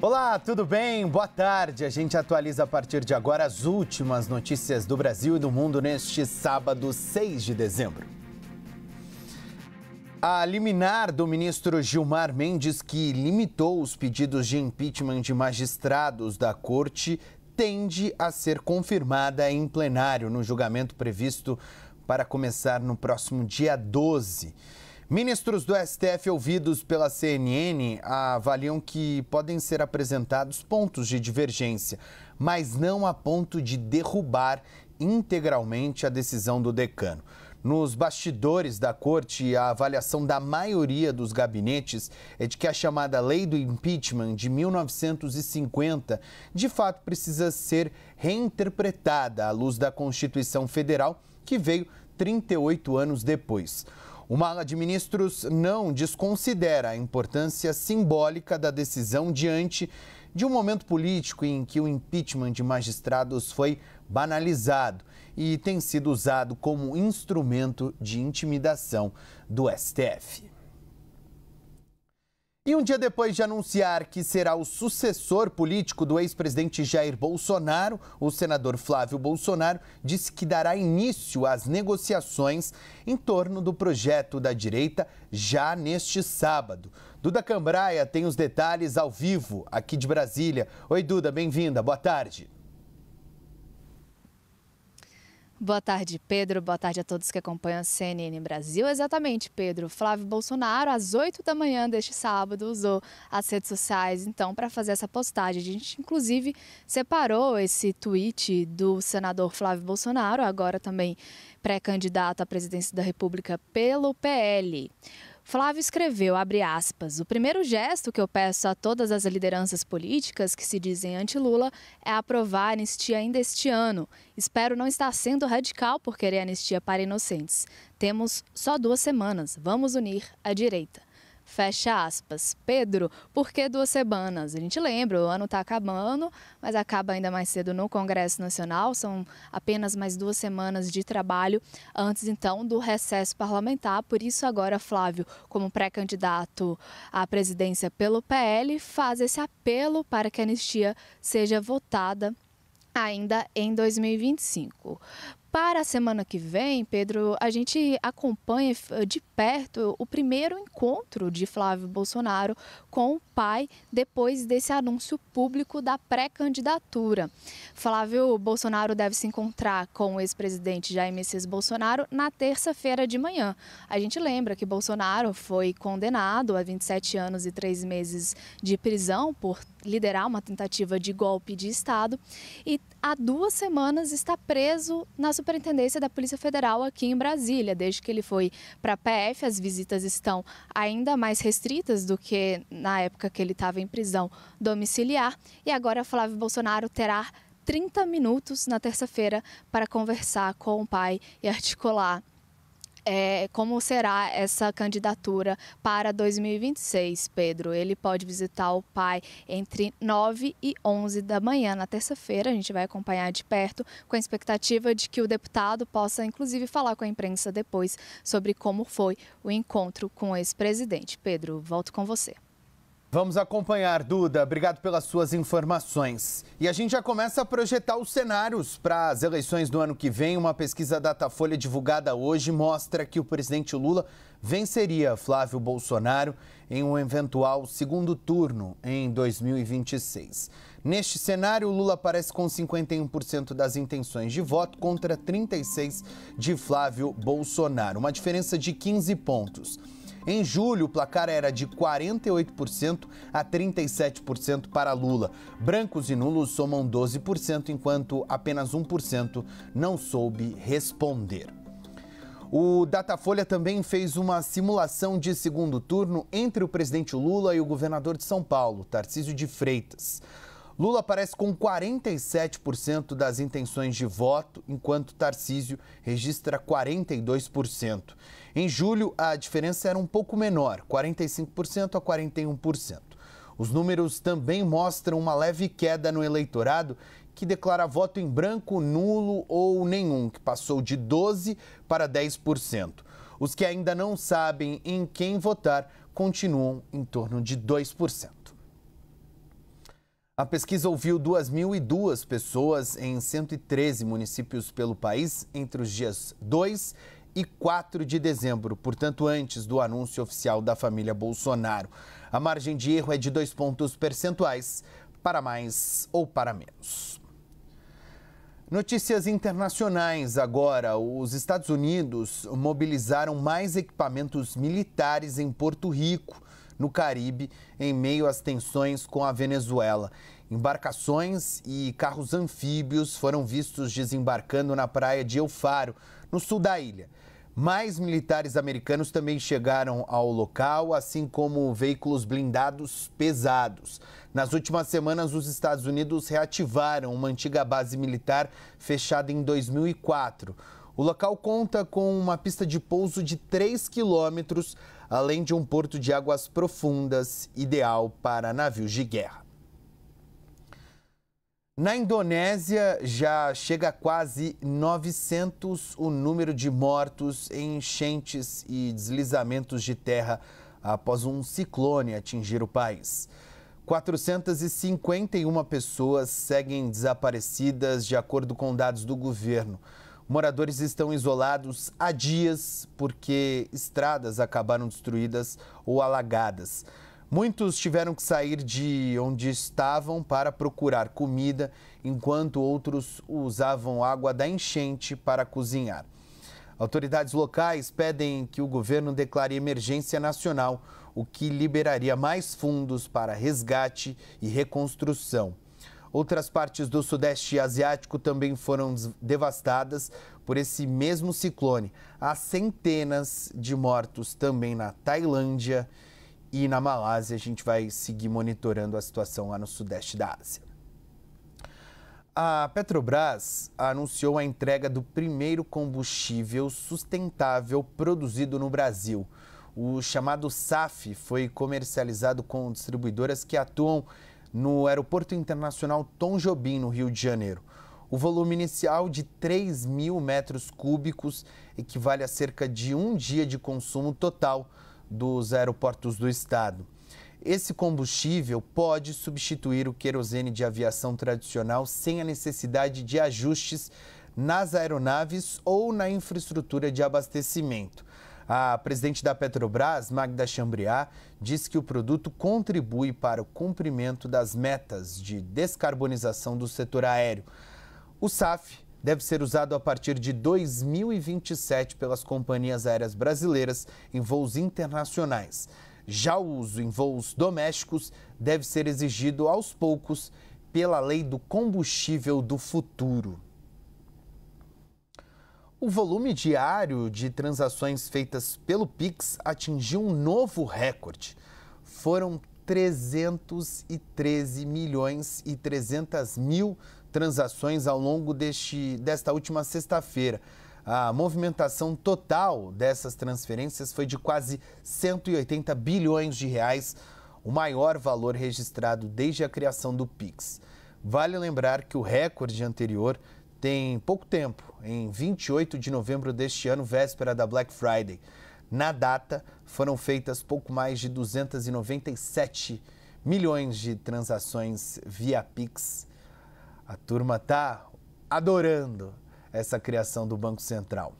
Olá, tudo bem? Boa tarde. A gente atualiza a partir de agora as últimas notícias do Brasil e do mundo neste sábado, 6 de dezembro. A liminar do ministro Gilmar Mendes, que limitou os pedidos de impeachment de magistrados da corte, tende a ser confirmada em plenário no julgamento previsto para começar no próximo dia 12. Ministros do STF ouvidos pela CNN avaliam que podem ser apresentados pontos de divergência, mas não a ponto de derrubar integralmente a decisão do decano. Nos bastidores da corte, a avaliação da maioria dos gabinetes é de que a chamada lei do impeachment de 1950 de fato precisa ser reinterpretada à luz da Constituição Federal, que veio 38 anos depois. Uma ala de ministros não desconsidera a importância simbólica da decisão diante de um momento político em que o impeachment de magistrados foi banalizado e tem sido usado como instrumento de intimidação do STF. E um dia depois de anunciar que será o sucessor político do ex-presidente Jair Bolsonaro, o senador Flávio Bolsonaro disse que dará início às negociações em torno do projeto da direita já neste sábado. Duda Cambraia tem os detalhes ao vivo aqui de Brasília. Oi, Duda, bem-vinda. Boa tarde. Boa tarde, Pedro. Boa tarde a todos que acompanham a CNN Brasil. Exatamente, Pedro. Flávio Bolsonaro, às 8 da manhã deste sábado, usou as redes sociais, então, para fazer essa postagem. A gente, inclusive, separou esse tweet do senador Flávio Bolsonaro, agora também pré-candidato à presidência da República pelo PL. Flávio escreveu, abre aspas, o primeiro gesto que eu peço a todas as lideranças políticas que se dizem anti-Lula é aprovar a anistia ainda este ano. Espero não estar sendo radical por querer anistia para inocentes. Temos só 2 semanas. Vamos unir a direita. Fecha aspas. Pedro, por que 2 semanas? A gente lembra, o ano está acabando, mas acaba ainda mais cedo no Congresso Nacional. São apenas mais 2 semanas de trabalho antes, então, do recesso parlamentar. Por isso, agora, Flávio, como pré-candidato à presidência pelo PL, faz esse apelo para que a anistia seja votada ainda em 2025. Para a semana que vem, Pedro, a gente acompanha de perto o primeiro encontro de Flávio Bolsonaro com o pai depois desse anúncio público da pré-candidatura. Flávio Bolsonaro deve se encontrar com o ex-presidente Jair Messias Bolsonaro na terça-feira de manhã. A gente lembra que Bolsonaro foi condenado a 27 anos e 3 meses de prisão por liderar uma tentativa de golpe de Estado e há 2 semanas está preso na Superintendência da Polícia Federal aqui em Brasília. Desde que ele foi para a PF, as visitas estão ainda mais restritas do que na época que ele estava em prisão domiciliar. E agora Flávio Bolsonaro terá 30 minutos na terça-feira para conversar com o pai e articular como será essa candidatura para 2026, Pedro. Ele pode visitar o pai entre 9 e 11 da manhã na terça-feira. A gente vai acompanhar de perto com a expectativa de que o deputado possa, inclusive, falar com a imprensa depois sobre como foi o encontro com o ex-presidente. Pedro, volto com você. Vamos acompanhar, Duda. Obrigado pelas suas informações. E a gente já começa a projetar os cenários para as eleições do ano que vem. Uma pesquisa Datafolha divulgada hoje mostra que o presidente Lula venceria Flávio Bolsonaro em um eventual segundo turno em 2026. Neste cenário, Lula aparece com 51% das intenções de voto contra 36% de Flávio Bolsonaro, uma diferença de 15 pontos. Em julho, o placar era de 48% a 37% para Lula. Brancos e nulos somam 12%, enquanto apenas 1% não soube responder. O Datafolha também fez uma simulação de segundo turno entre o presidente Lula e o governador de São Paulo, Tarcísio de Freitas. Lula aparece com 47% das intenções de voto, enquanto Tarcísio registra 42%. Em julho, a diferença era um pouco menor, 45% a 41%. Os números também mostram uma leve queda no eleitorado que declara voto em branco, nulo ou nenhum, que passou de 12% para 10%. Os que ainda não sabem em quem votar continuam em torno de 2%. A pesquisa ouviu 2.002 pessoas em 113 municípios pelo país entre os dias 2 e 4 de dezembro, portanto, antes do anúncio oficial da família Bolsonaro. A margem de erro é de 2 pontos percentuais, para mais ou para menos. Notícias internacionais agora. Os Estados Unidos mobilizaram mais equipamentos militares em Porto Rico, no Caribe, em meio às tensões com a Venezuela. Embarcações e carros anfíbios foram vistos desembarcando na praia de El Faro, no sul da ilha. Mais militares americanos também chegaram ao local, assim como veículos blindados pesados. Nas últimas semanas, os Estados Unidos reativaram uma antiga base militar fechada em 2004. O local conta com uma pista de pouso de 3 quilômetros, além de um porto de águas profundas, ideal para navios de guerra. Na Indonésia, já chega a quase 900 o número de mortos em enchentes e deslizamentos de terra após um ciclone atingir o país. 451 pessoas seguem desaparecidas, de acordo com dados do governo. Moradores estão isolados há dias porque estradas acabaram destruídas ou alagadas. Muitos tiveram que sair de onde estavam para procurar comida, enquanto outros usavam água da enchente para cozinhar. Autoridades locais pedem que o governo declare emergência nacional, o que liberaria mais fundos para resgate e reconstrução. Outras partes do Sudeste Asiático também foram devastadas por esse mesmo ciclone. Há centenas de mortos também na Tailândia e na Malásia. A gente vai seguir monitorando a situação lá no Sudeste da Ásia. A Petrobras anunciou a entrega do primeiro combustível sustentável produzido no Brasil. O chamado SAF foi comercializado com distribuidoras que atuam no Aeroporto Internacional Tom Jobim, no Rio de Janeiro. O volume inicial de 3.000 metros cúbicos equivale a cerca de um dia de consumo total dos aeroportos do estado. Esse combustível pode substituir o querosene de aviação tradicional sem a necessidade de ajustes nas aeronaves ou na infraestrutura de abastecimento. A presidente da Petrobras, Magda Chambriard, disse que o produto contribui para o cumprimento das metas de descarbonização do setor aéreo. O SAF deve ser usado a partir de 2027 pelas companhias aéreas brasileiras em voos internacionais. Já o uso em voos domésticos deve ser exigido aos poucos pela Lei do Combustível do Futuro. O volume diário de transações feitas pelo Pix atingiu um novo recorde. Foram 313 milhões e 300 mil transações ao longo desta última sexta-feira. A movimentação total dessas transferências foi de quase 180 bilhões de reais, o maior valor registrado desde a criação do Pix. Vale lembrar que o recorde anterior tem pouco tempo, em 28 de novembro deste ano, véspera da Black Friday. Na data, foram feitas pouco mais de 297 milhões de transações via Pix. A turma está adorando essa criação do Banco Central.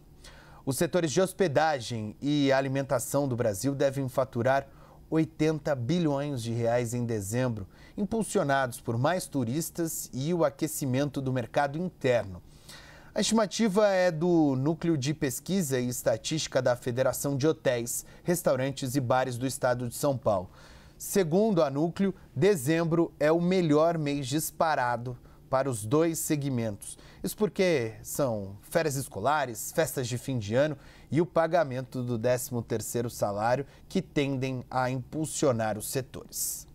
Os setores de hospedagem e alimentação do Brasil devem faturar 80 bilhões de reais em dezembro, impulsionados por mais turistas e o aquecimento do mercado interno. A estimativa é do Núcleo de Pesquisa e Estatística da Federação de Hotéis, Restaurantes e Bares do Estado de São Paulo. Segundo a Núcleo, dezembro é o melhor mês disparado para os dois segmentos. Isso porque são férias escolares, festas de fim de ano e o pagamento do 13º salário que tendem a impulsionar os setores.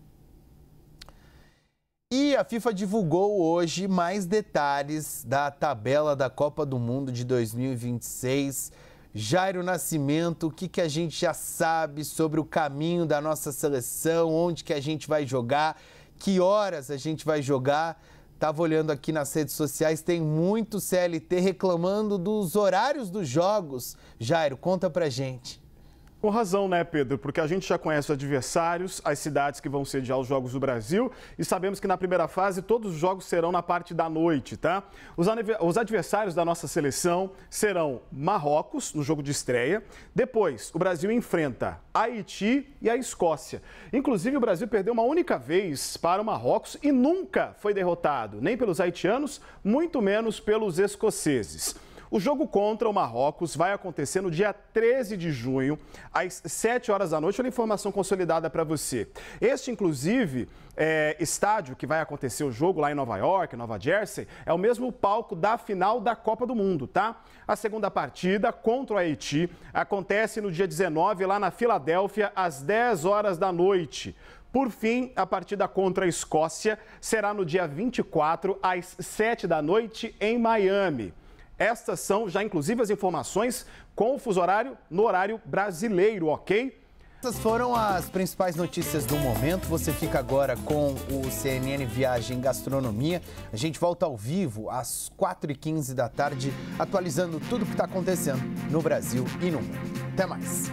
E a FIFA divulgou hoje mais detalhes da tabela da Copa do Mundo de 2026. Jairo Nascimento, o que a gente já sabe sobre o caminho da nossa seleção, onde que a gente vai jogar, que horas a gente vai jogar? Estava olhando aqui nas redes sociais, tem muito CLT reclamando dos horários dos jogos. Jairo, conta pra gente. Com razão, né, Pedro? Porque a gente já conhece os adversários, as cidades que vão sediar os Jogos do Brasil e sabemos que na primeira fase todos os jogos serão na parte da noite, tá? Os adversários da nossa seleção serão Marrocos, no jogo de estreia. Depois, o Brasil enfrenta Haiti e a Escócia. Inclusive, o Brasil perdeu uma única vez para o Marrocos e nunca foi derrotado, nem pelos haitianos, muito menos pelos escoceses. O jogo contra o Marrocos vai acontecer no dia 13 de junho, às 7 horas da noite. Olha a informação consolidada para você. Este, inclusive, estádio que vai acontecer o jogo lá em Nova York, Nova Jersey, é o mesmo palco da final da Copa do Mundo, tá? A segunda partida contra o Haiti acontece no dia 19, lá na Filadélfia, às 10 horas da noite. Por fim, a partida contra a Escócia será no dia 24, às 7 da noite, em Miami. Estas são já, inclusive, as informações com o fuso horário no horário brasileiro, ok? Essas foram as principais notícias do momento. Você fica agora com o CNN Viagem Gastronomia. A gente volta ao vivo às 4h15 da tarde, atualizando tudo o que está acontecendo no Brasil e no mundo. Até mais!